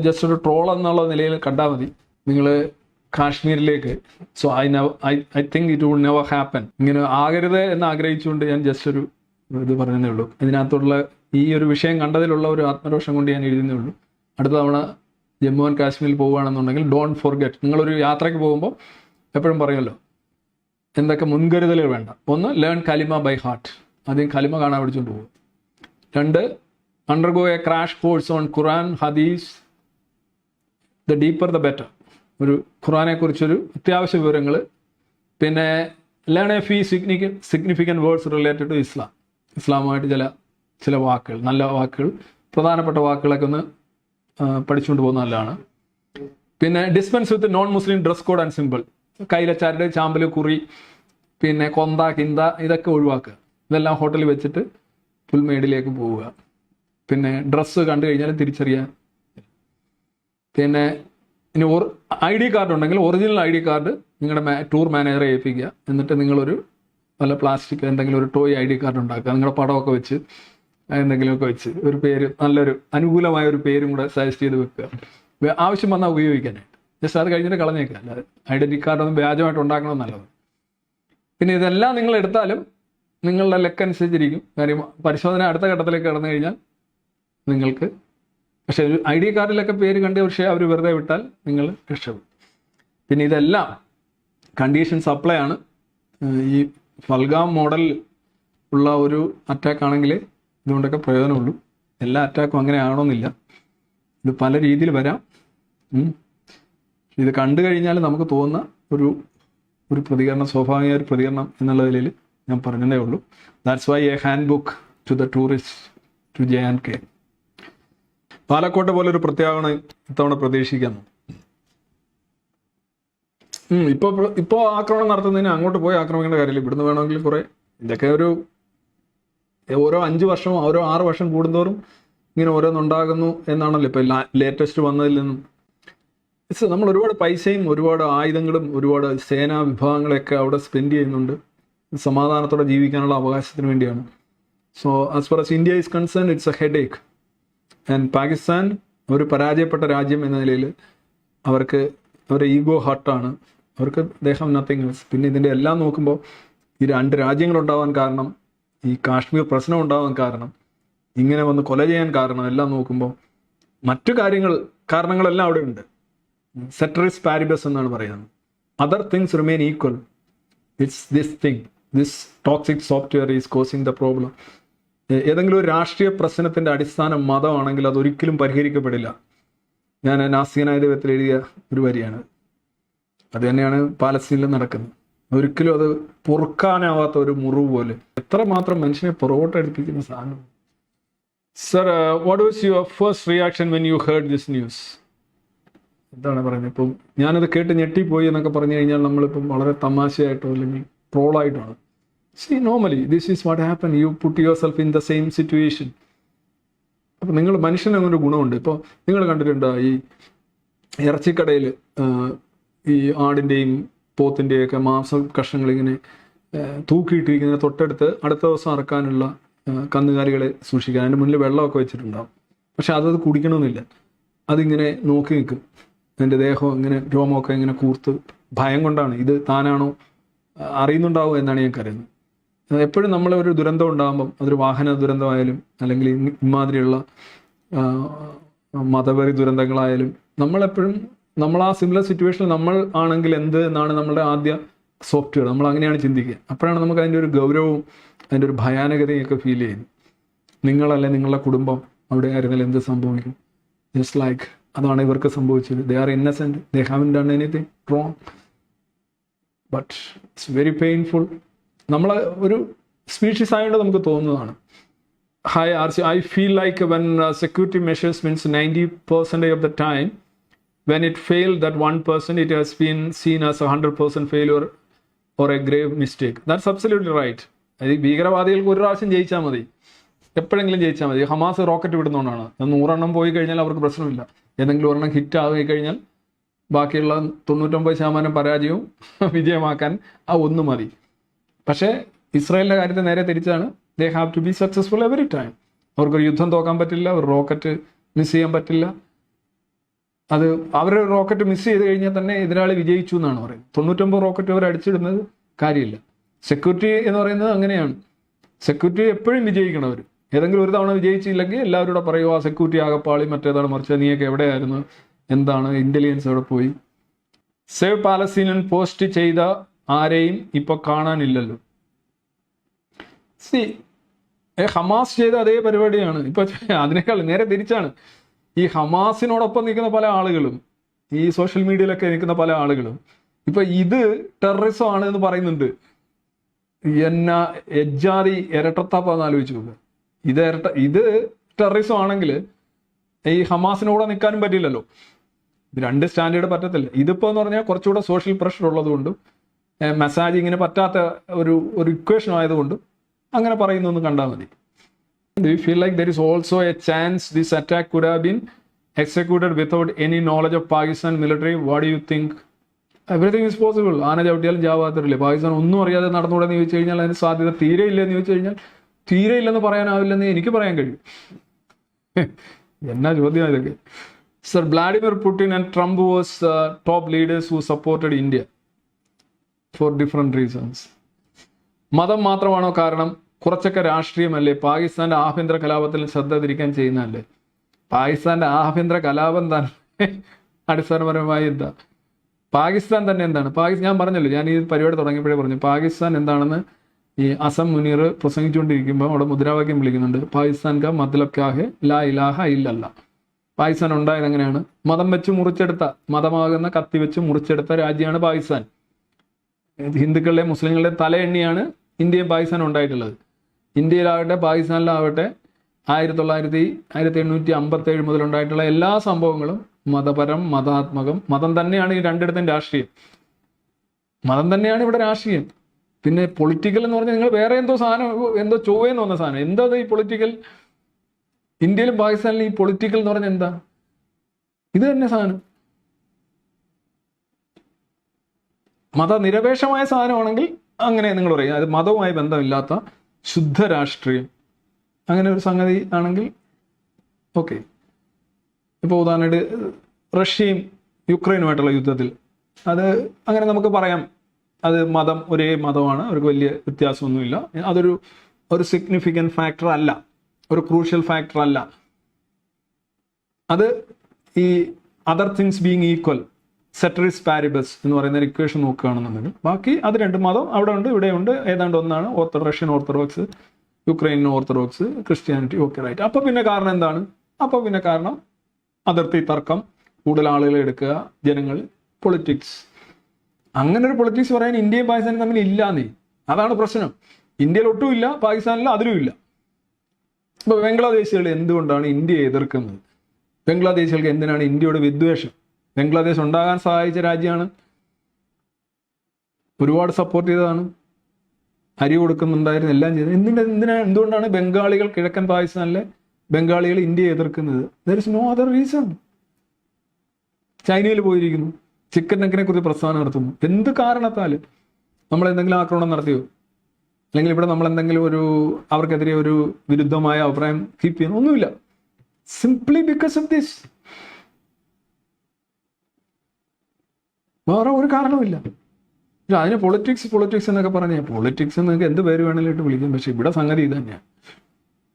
Just ഒരു troll എന്നുള്ള നിലയിൽ കണ്ടാൽ മതി നിങ്ങൾ കാശ്മീരിലേക്ക്. So I think it would never happen. ഇങ്ങനെ ആകരുത് എന്ന് ആഗ്രഹിച്ചുകൊണ്ട് ഞാൻ ജസ്റ്റ് ഒരു ഇത് പറഞ്ഞതേ ഉള്ളൂ. ഇതിനകത്തുള്ള ഈ ഒരു വിഷയം കണ്ടതിലുള്ള ഒരു ആത്മരോഷം കൊണ്ട് ഞാൻ എഴുതുന്നേ ഉള്ളൂ. അടുത്ത തവണ ജമ്മു ആൻഡ് കാശ്മീരിൽ പോവുകയാണെന്നുണ്ടെങ്കിൽ ഡോണ്ട് ഫോർഗെറ്റ്. നിങ്ങളൊരു യാത്രയ്ക്ക് പോകുമ്പോൾ എപ്പോഴും പറയുമല്ലോ എന്തൊക്കെ മുൻകരുതലുകൾ വേണ്ട. ഒന്ന്, ലേൺ കലിമ ബൈ ഹാർട്ട്. ആദ്യം കലിമ കാണാൻ പഠിച്ചുകൊണ്ട് പോകും. രണ്ട്, undergo a crash course on Quran, Hadith. The deeper the better. ഒരു ഖുറാനെക്കുറിച്ചൊരു അത്യാവശ്യ വിവരങ്ങൾ. പിന്നെ learn a few significant words related to Islam. ഇസ്ലാമുമായിട്ട് ചില വാക്കുകൾ, നല്ല വാക്കുകൾ, പ്രധാനപ്പെട്ട വാക്കുകളൊക്കെ ഒന്ന് പഠിച്ചുകൊണ്ട് പോകുന്ന നല്ലതാണ്. പിന്നെ dispense with non Muslim dress code and simple. കൈലച്ചാരുടെ ചാമ്പൽ, കുറി, പിന്നെ കൊന്ത, കിന്ത, ഇതൊക്കെ ഒഴിവാക്കുക. ഇതെല്ലാം ഹോട്ടലിൽ വെച്ചിട്ട് പുൽമേടിലേക്ക് പോവുക. പിന്നെ ഡ്രസ്സ് കണ്ടു കഴിഞ്ഞാൽ തിരിച്ചറിയാൻ. പിന്നെ ഇനി ID കാർഡ് ഉണ്ടെങ്കിൽ ഒറിജിനൽ ID കാർഡ് നിങ്ങളുടെ ടൂർ മാനേജറെ ഏൽപ്പിക്കുക. എന്നിട്ട് നിങ്ങളൊരു വല്ല പ്ലാസ്റ്റിക് എന്തെങ്കിലും ഒരു ടോയ് ID കാർഡ് ഉണ്ടാക്കുക. നിങ്ങളുടെ പടമൊക്കെ വെച്ച് എന്തെങ്കിലുമൊക്കെ വെച്ച് ഒരു പേര്, നല്ലൊരു അനുകൂലമായ ഒരു പേരും കൂടെ സജസ്റ്റ് ചെയ്ത് വെക്കുക. ആവശ്യം വന്നാൽ ഉപയോഗിക്കാനായിട്ട്. ജസ്റ്റ് അത് കഴിഞ്ഞിട്ട് കളഞ്ഞേക്കുക. അല്ലാതെ ഐഡൻറ്റി കാർഡൊന്നും വ്യാജമായിട്ട് ഉണ്ടാക്കണം നല്ലത്. പിന്നെ ഇതെല്ലാം നിങ്ങൾ എടുത്താലും നിങ്ങളുടെ ലെക്ക് അനുസരിച്ചിരിക്കും. കാര്യം പരിശോധന അടുത്ത ഘട്ടത്തിലേക്ക് കടന്നു കഴിഞ്ഞാൽ നിങ്ങൾക്ക്, പക്ഷേ ഒരു ID കാർഡിലൊക്കെ പേര് കണ്ട് പക്ഷേ അവർ വെറുതെ വിട്ടാൽ നിങ്ങൾ രക്ഷപ്പെടും. പിന്നെ ഇതെല്ലാം കണ്ടീഷൻസ് അപ്ലൈ ആണ്. ഈ ഫൽഗാം മോഡൽ ഉള്ള ഒരു അറ്റാക്ക് ആണെങ്കിൽ ഇതുകൊണ്ടൊക്കെ പ്രയോജനമുള്ളൂ. എല്ലാ അറ്റാക്കും അങ്ങനെ ആവണമെന്നില്ല. ഇത് പല രീതിയിൽ വരാം. ഇത് കണ്ടു കഴിഞ്ഞാൽ നമുക്ക് തോന്നുന്ന ഒരു പ്രതികരണം, സ്വാഭാവിക ഒരു പ്രതികരണം എന്നുള്ള നിലയിൽ ഞാൻ പറഞ്ഞതേ ഉള്ളൂ. That's why a handbook to the tourist to JNK. പാലക്കോട്ടെ പോലെ ഒരു പ്രത്യാഗമനം ഇത്തവണ പ്രതീക്ഷിക്കുന്നു. ഇപ്പോൾ ആക്രമണം നടത്തുന്നതിന് അങ്ങോട്ട് പോയി ആക്രമിക്കേണ്ട കാര്യമില്ല. ഇവിടുന്ന് വേണമെങ്കിൽ കുറേ, ഇതൊക്കെ ഓരോ 5 വർഷം, ഓരോ 6 വർഷം കൂടുന്തോറും ഇങ്ങനെ ഓരോന്നുണ്ടാകുന്നു എന്നാണല്ലോ ഇപ്പോൾ ലേറ്റസ്റ്റ് വന്നതിൽ നിന്നും. നമ്മൾ ഒരുപാട് പൈസയും ഒരുപാട് ആയുധങ്ങളും ഒരുപാട് സേനാ വിഭാഗങ്ങളൊക്കെ അവിടെ സ്പെൻഡ് ചെയ്യുന്നുണ്ട്. സമാധാനത്തോടെ ജീവിക്കാനുള്ള അവകാശത്തിന് വേണ്ടിയാണ്. So as far as India is concern, it's A head Ek. And Pakistan ഒരു പരാജയപ്പെട്ട രാജ്യം എന്ന നിലയിൽ അവരുടെ ഈഗോ ഹർട്ടാണ്. അവർക്ക് ദേഹം നത്തിങ് എൽസ്. പിന്നെ ഇതിൻ്റെ എല്ലാം നോക്കുമ്പോൾ ഈ 2 രാജ്യങ്ങളുണ്ടാവാൻ കാരണം, ഈ കാശ്മീർ പ്രശ്നം ഉണ്ടാവാൻ കാരണം, ഇങ്ങനെ വന്ന് കൊല ചെയ്യാൻ കാരണം, എല്ലാം നോക്കുമ്പോൾ മറ്റു കാരണങ്ങളെല്ലാം അവിടെ ഉണ്ട്. സെറ്ററിസ് പാരിബസ് എന്നാണ് പറയുന്നത്. Other things remain equal. It's this toxic software is causing the problem. ഏതെങ്കിലും ഒരു രാഷ്ട്രീയ പ്രശ്നത്തിൻ്റെ അടിസ്ഥാനം മതമാണെങ്കിൽ അതൊരിക്കലും പരിഹരിക്കപ്പെടില്ല. ഞാൻ നാസികനായ ദൈവത്തിൽ എഴുതിയ ഒരു വരിയാണ്. അത് തന്നെയാണ് പാലസ്തീനിൽ നടക്കുന്നത്. ഒരിക്കലും അത് പൊറുക്കാനാവാത്ത ഒരു മുറിവ് പോലെ. എത്രമാത്രം മനുഷ്യനെ പുറകോട്ടടിപ്പിക്കുന്ന സാധനം. Sir, what was your first reaction when you heard this news? എന്താണ് പറയുന്നത്? ഇപ്പം ഞാനത് കേട്ട് ഞെട്ടിപ്പോയി എന്നൊക്കെ പറഞ്ഞു കഴിഞ്ഞാൽ നമ്മളിപ്പം വളരെ തമാശയായിട്ടോ അല്ലെങ്കിൽ ട്രോളായിട്ടാണ്. See, normally this is what happen. You put yourself in the same situation. അപ്പോൾ നിങ്ങൾ മനുഷ്യനൊരു ഗുണമുണ്ട്. ഇപ്പോൾ നിങ്ങൾ കണ്ടിട്ടുണ്ടോ ഈ ഇറച്ചിക്കടയിൽ ഈ ആടിൻ്റെയും പോത്തിൻ്റെയൊക്കെ മാംസ കഷ്ണങ്ങൾ ഇങ്ങനെ തൂക്കിയിട്ടിരിക്കുന്ന തൊട്ടടുത്ത് അടുത്ത ദിവസം അറക്കാനുള്ള കന്നുകാലികളെ സൂക്ഷിക്കാൻ അതിൻ്റെ മുന്നിൽ വെള്ളമൊക്കെ വെച്ചിട്ടുണ്ടാവും. പക്ഷെ അതത് കുടിക്കണമെന്നില്ല. അതിങ്ങനെ നോക്കി നിൽക്കും. അതിൻ്റെ ദേഹം ഇങ്ങനെ രോമമൊക്കെ ഇങ്ങനെ കൂർത്ത് ഭയം കൊണ്ടാണ്. ഇത് താനാണോ അറിയുന്നുണ്ടാവും എന്നാണ് ഞാൻ കരുതുന്നത്. എപ്പോഴും നമ്മളൊരു ദുരന്തം ഉണ്ടാകുമ്പം, അതൊരു വാഹന ദുരന്തമായാലും അല്ലെങ്കിൽ ഇമാതിരിയുള്ള മതപരി ദുരന്തങ്ങളായാലും, നമ്മൾ ആ സിമിലർ സിറ്റുവേഷനിൽ നമ്മൾ ആണെങ്കിൽ എന്ത് എന്നാണ് നമ്മുടെ ആദ്യ സോഫ്റ്റ്വെയർ. നമ്മൾ അങ്ങനെയാണ് ചിന്തിക്കുക. അപ്പോഴാണ് നമുക്ക് അതിൻ്റെ ഒരു ഗൗരവവും അതിൻ്റെ ഒരു ഭയാനകതയൊക്കെ ഫീൽ ചെയ്യുന്നത്. നിങ്ങളല്ലേ നിങ്ങളുടെ കുടുംബം അവിടെ ആയിരുന്നാൽ എന്ത് സംഭവിക്കും? ജസ്റ്റ് ലൈക്ക് അതാണ് ഇവർക്ക് സംഭവിച്ചത്. They are innocent, they haven't done anything wrong, but it's very painful. നമ്മൾ ഒരു സ്പീഷീസ് ആയതുകൊണ്ട് നമുക്ക് തോന്നുന്നതാണ്. I feel like when security measures means 90% of the time, when it failed that 1%, it has been seen as 100% failure or a grave mistake. That's absolutely right. ഭീകരവാദികൾക്ക് ഒരു പ്രാവശ്യം ജയിച്ചാൽ മതി, എപ്പോഴെങ്കിലും ജയിച്ചാൽ മതി. Hamas rocket വിടുന്നതുകൊണ്ടാണ്. 100 പോയി കഴിഞ്ഞാൽ അവർക്ക് പ്രശ്നമില്ല. ഏതെങ്കിലും ഒരെണ്ണം ഹിറ്റ് ആയി കഴിഞ്ഞാൽ ബാക്കിയുള്ള 99% പരാജയവും വിജയമാക്കാൻ ആ ഒന്ന് മതി. പക്ഷേ ഇസ്രായേലിൻ്റെ കാര്യത്തിൽ നേരെ തിരിച്ചാണ്. They have to be successful every time. അവർക്കൊരു യുദ്ധം തോക്കാൻ പറ്റില്ല, ഒരു റോക്കറ്റ് മിസ് ചെയ്യാൻ പറ്റില്ല. അത് അവർ റോക്കറ്റ് മിസ് ചെയ്ത് കഴിഞ്ഞാൽ തന്നെ എതിരാളി വിജയിച്ചു എന്നാണ് പറയുന്നത്. 99 റോക്കറ്റ് അവർ അടിച്ചിടുന്നത് കാര്യമില്ല. സെക്യൂരിറ്റി എന്ന് പറയുന്നത് അങ്ങനെയാണ്. സെക്യൂരിറ്റി എപ്പോഴും വിജയിക്കണം. അവർ ഏതെങ്കിലും ഒരു തവണ വിജയിച്ചില്ലെങ്കിൽ എല്ലാവരും പറയുക ആ സെക്യൂരിറ്റി ആകപ്പാളി മറ്റേതാണ് മറിച്ച് നീയൊക്കെ എവിടെയായിരുന്നു, എന്താണ്, ഇന്റലിജൻസ് എവിടെ പോയി. സേവ് പാലസ്തീൻ പോസ്റ്റ് ചെയ്ത ആരെയും ഇപ്പൊ കാണാനില്ലല്ലോ. ഹമാസ് ചെയ്ത അതേ പരിപാടിയാണ് ഇപ്പൊ. അതിനേക്കാൾ നേരെ തിരിച്ചാണ്. ഈ ഹമാസിനോടൊപ്പം നിൽക്കുന്ന പല ആളുകളും, ഈ സോഷ്യൽ മീഡിയയിലൊക്കെ നിൽക്കുന്ന പല ആളുകളും ഇപ്പൊ ഇത് ടെററിസം ആണ് എന്ന് പറയുന്നുണ്ട്. എന്നാ എജ്ജാതി ഇരട്ടത്താപ്പാന്ന് ആലോചിച്ച് നോക്കുക. ഇത് ടെററിസം ആണെങ്കിൽ ഈ ഹമാസിനോടെ നിൽക്കാനും പറ്റില്ലല്ലോ. ഇത് രണ്ട് സ്റ്റാൻഡേർഡ് പറ്റത്തില്ല. ഇതിപ്പോ എന്ന് പറഞ്ഞാൽ കുറച്ചുകൂടെ സോഷ്യൽ പ്രഷർ ഉള്ളതുകൊണ്ടും മെസ്സാജ് ഇങ്ങനെ പറ്റാത്ത ഒരു ഇക്വേഷൻ ആയതുകൊണ്ടും അങ്ങനെ പറയുന്നു എന്ന് കണ്ടാൽ മതി. Do you feel like there is also a chance this attack could have been executed without any knowledge of Pakistan military? What do you think? Everything is possible. ആന ചവിട്ടിയാലും ജാവാത്തരില്ലേ. പാകിസ്ഥാൻ ഒന്നും അറിയാതെ നടന്നുകൂടെന്ന് ചോദിച്ചു കഴിഞ്ഞാൽ അതിന് സാധ്യത തീരെ ഇല്ലെന്ന് ചോദിച്ചു കഴിഞ്ഞാൽ തീരെ ഇല്ലെന്ന് പറയാനാവില്ലെന്ന് എനിക്ക് പറയാൻ കഴിയും. എന്നാ ചോദ്യം ഇതൊക്കെ. Sir, Vladimir Putin and Trump was top leaders who supported India for different reasons. മതം മാത്രമാണോ കാരണം? കുറച്ചൊക്കെ രാഷ്ട്രീയമല്ലേ? പാകിസ്ഥാന്റെ ആഭ്യന്തര കലാപത്തിൽ ശ്രദ്ധ തിരിക്കാൻ ചെയ്യുന്നതല്ലേ? പാകിസ്ഥാന്റെ ആഭ്യന്തര കലാപം തന്നെ അടിസ്ഥാനപരമായി എന്താ? പാകിസ്ഥാൻ തന്നെ എന്താണ്? ഞാൻ പറഞ്ഞല്ലോ, ഞാൻ ഈ പരിപാടി തുടങ്ങിയപ്പോഴേ പറഞ്ഞു പാകിസ്ഥാൻ എന്താണെന്ന്. ഈ അസം മുനീർ പ്രസംഗിച്ചുകൊണ്ടിരിക്കുമ്പോൾ അവിടെ മുദ്രാവാക്യം വിളിക്കുന്നുണ്ട്, പാകിസ്ഥാൻ കാ മത്ലബ് ക്യാ ഹെ ലാ ഇലാഹ ഇല്ലല്ലാ. പാകിസ്ഥാൻ ഉണ്ടായത് എങ്ങനെയാണ്? മതം വെച്ച് മുറിച്ചെടുത്ത, മതമാകുന്ന കത്തി വെച്ച് മുറിച്ചെടുത്ത രാജ്യമാണ് പാകിസ്ഥാൻ. ഹിന്ദുക്കളുടെയും മുസ്ലിങ്ങളുടെയും തലയെണ്ണിയാണ് ഇന്ത്യയും പാകിസ്ഥാനും ഉണ്ടായിട്ടുള്ളത്. ഇന്ത്യയിലാവട്ടെ പാകിസ്ഥാനിലാവട്ടെ 1857 മുതൽ ഉണ്ടായിട്ടുള്ള എല്ലാ സംഭവങ്ങളും മതപരം, മതാത്മകം. മതം തന്നെയാണ് ഈ രണ്ടിടത്തും രാഷ്ട്രീയം. മതം തന്നെയാണ് ഇവിടെ രാഷ്ട്രീയം. പിന്നെ പൊളിറ്റിക്കൽ എന്ന് പറഞ്ഞാൽ നിങ്ങൾ വേറെ എന്തോ സാധനം, എന്തോ ചൊവ്വേന്ന് വന്ന സാധനം. എന്താ ഈ പൊളിറ്റിക്കൽ? ഇന്ത്യയിലും പാകിസ്ഥാനിലും ഈ പൊളിറ്റിക്കൽ എന്ന് പറഞ്ഞാൽ എന്താ? ഇത് തന്നെ സാധനം. മതനിരപേക്ഷമായ സാധനമാണെങ്കിൽ അങ്ങനെ നിങ്ങൾ പറയും അത് മതവുമായി ബന്ധമില്ലാത്ത ശുദ്ധ രാഷ്ട്രീയം. അങ്ങനെ ഒരു സംഗതി ആണെങ്കിൽ ഓക്കെ. ഇപ്പോൾ ഉദാഹരണമായിട്ട് റഷ്യയും യുക്രൈനുമായിട്ടുള്ള യുദ്ധത്തിൽ അത് അങ്ങനെ നമുക്ക് പറയാം, അത് മതം ഒരേ മതമാണ്, അവർക്ക് വലിയ വ്യത്യാസമൊന്നുമില്ല. ഒരു സിഗ്നിഫിക്കൻറ്റ് ഫാക്ടർ അല്ല, ഒരു ക്രൂഷ്യൽ ഫാക്ടർ അല്ല. അത് ഈ other things being equal, ceteris paribus എന്ന് പറയുന്ന ഒരു ഇക്വേഷൻ നോക്കുകയാണെന്നുണ്ടെങ്കിൽ ബാക്കി അത് രണ്ട് മതം അവിടെ ഉണ്ട്, ഇവിടെയുണ്ട്, ഏതാണ്ട് ഒന്നാണ്. Russian Orthodox, Ukraine Orthodox, Christianity, okay right. അപ്പോൾ പിന്നെ കാരണം എന്താണ്? അപ്പോൾ പിന്നെ കാരണം അതിർത്തി തർക്കം, കൂടുതൽ ആളുകളെ എടുക്കുക, ജനങ്ങൾ, പൊളിറ്റിക്സ്. അങ്ങനെ ഒരു പൊളിറ്റിക്സ് പറയാൻ ഇന്ത്യയും പാകിസ്ഥാനും തമ്മിൽ ഇല്ലാന്നേ. അതാണ് പ്രശ്നം. ഇന്ത്യയിൽ ഒട്ടും ഇല്ല, പാകിസ്ഥാനിൽ അതിലും ഇല്ല. ഇപ്പോൾ ബംഗ്ലാദേശികൾ എന്തുകൊണ്ടാണ് ഇന്ത്യയെ എതിർക്കുന്നത്? ബംഗ്ലാദേശികൾക്ക് എന്തിനാണ് ഇന്ത്യയുടെ വിദ്വേഷം? ബംഗ്ലാദേശ് ഉണ്ടാകാൻ സഹായിച്ച രാജ്യമാണ്, ഒരുപാട് സപ്പോർട്ട് ചെയ്തതാണ്, അരി കൊടുക്കുന്നുണ്ടായിരുന്നു, എല്ലാം ചെയ്തത്. എന്തുകൊണ്ടാണ് ബംഗാളികൾ, കിഴക്കൻ പാകിസ്ഥാനിലെ ബംഗാളികൾ ഇന്ത്യയെ എതിർക്കുന്നത്? There is no other reason. ചൈനയിൽ പോയിരിക്കുന്നു, ചിക്കൻ നെക്കിനെ കുറിച്ച് പ്രസ്താവന നടത്തുന്നു. എന്ത് കാരണത്താൽ? നമ്മൾ എന്തെങ്കിലും ആക്രമണം നടത്തിയോ? അല്ലെങ്കിൽ ഇവിടെ നമ്മൾ എന്തെങ്കിലും അവർക്കെതിരെ ഒരു വിരുദ്ധമായ അഭിപ്രായം കീപ്പ് ചെയ്യുന്നു? ഒന്നുമില്ല. Simply because of this. വേറെ ഒരു കാരണവുമില്ല. അതിന് പൊളിറ്റിക്സ് എന്നൊക്കെ പറഞ്ഞാൽ പൊളിറ്റിക്സ് എന്നൊക്കെ എന്ത് പേര് വേണമെങ്കിലും വിളിക്കും. പക്ഷെ ഇവിടെ സംഗതി ഇത് തന്നെയാണ്.